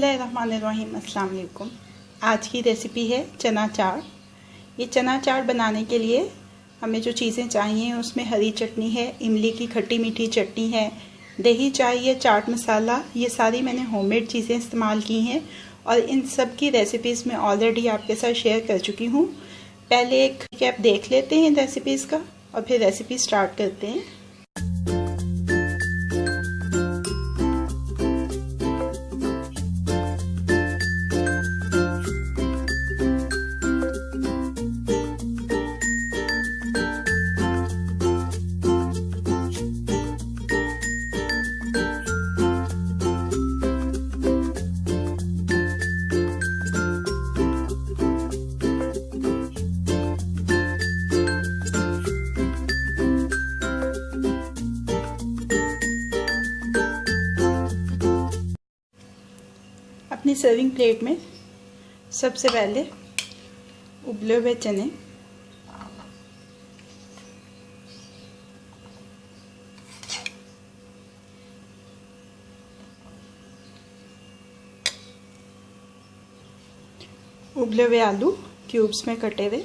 बिस्मिल्लाहिर्रहमानिर्रहीम। अस्सलाम वालेकुम। आज की रेसिपी है चना चाट। ये चना चाट बनाने के लिए हमें जो चीज़ें चाहिए उसमें हरी चटनी है, इमली की खट्टी मीठी चटनी है, दही चाहिए, चाट मसाला। ये सारी मैंने होममेड चीज़ें इस्तेमाल की हैं और इन सब की रेसिपीज़ मैं ऑलरेडी आपके साथ शेयर कर चुकी हूँ। पहले एक कैप देख लेते हैं रेसिपीज़ का और फिर रेसिपी स्टार्ट करते हैं। अपनी सर्विंग प्लेट में सबसे पहले उबले हुए चने, उबले हुए आलू क्यूब्स में कटे हुए,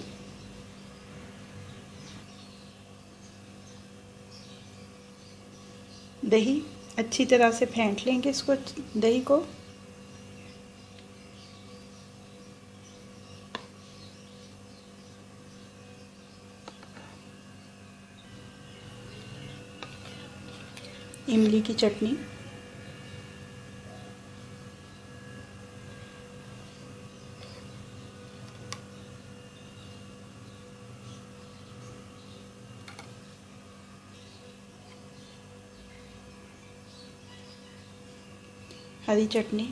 दही अच्छी तरह से फेंट लेंगे इसको, दही को, इमली की चटनी, हरी चटनी,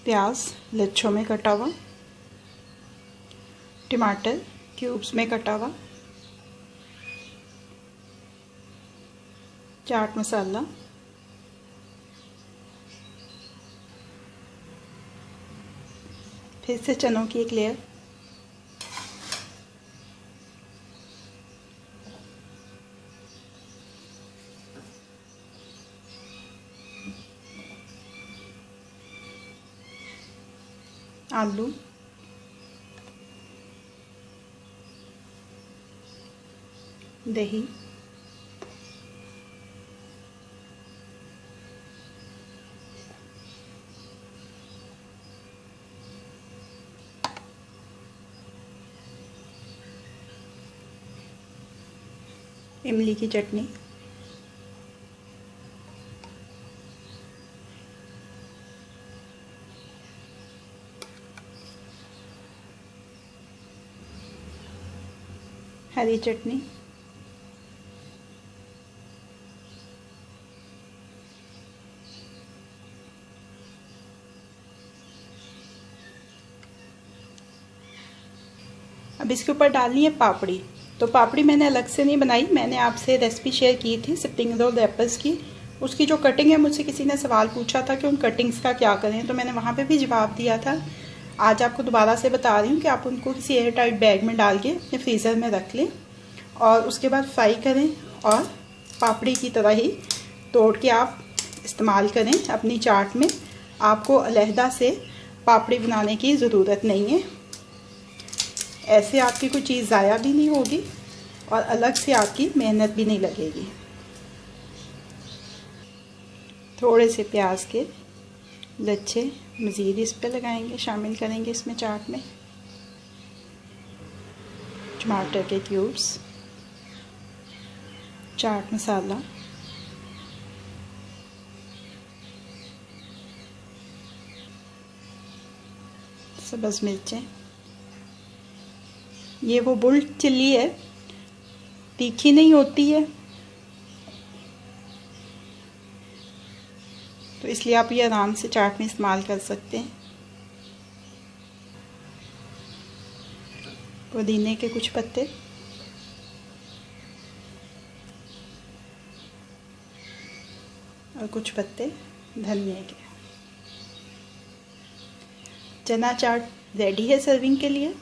प्याज लच्छों में कटा हुआ, टमाटर क्यूब्स में कटा हुआ, चाट मसाला, फिर से चनों की एक लेयर, आलू, दही, इमली की चटनी, हरी चटनी, अब इसके ऊपर डालनी है पापड़ी। तो पापड़ी मैंने अलग से नहीं बनाई, मैंने आपसे रेसिपी शेयर की थी स्प्रिंग रोल रैपर्स की। उसकी जो कटिंग है, मुझसे किसी ने सवाल पूछा था कि उन कटिंग्स का क्या करें, तो मैंने वहाँ पे भी जवाब दिया था। आज आपको दोबारा से बता रही हूँ कि आप उनको किसी एयर टाइट बैग में डाल के अपने फ्रीज़र में रख लें और उसके बाद फ्राई करें और पापड़ी की तरह ही तोड़ के आप इस्तेमाल करें अपनी चाट में। आपको अलहदा से पापड़ी बनाने की ज़रूरत नहीं है। ऐसे आपकी कोई चीज़ ज़ाया भी नहीं होगी और अलग से आपकी मेहनत भी नहीं लगेगी। थोड़े से प्याज के लच्छे मज़ीद इस पे लगाएंगे, शामिल करेंगे इसमें चाट में, टमाटर के क्यूब्स, चाट मसाला, सब्ज़ मिर्चें। ये वो बुल चिल्ली है, तीखी नहीं होती है, तो इसलिए आप ये आराम से चाट में इस्तेमाल कर सकते हैं। पुदीने के कुछ पत्ते, और कुछ पत्ते धनिया के। चना चाट रेडी है सर्विंग के लिए।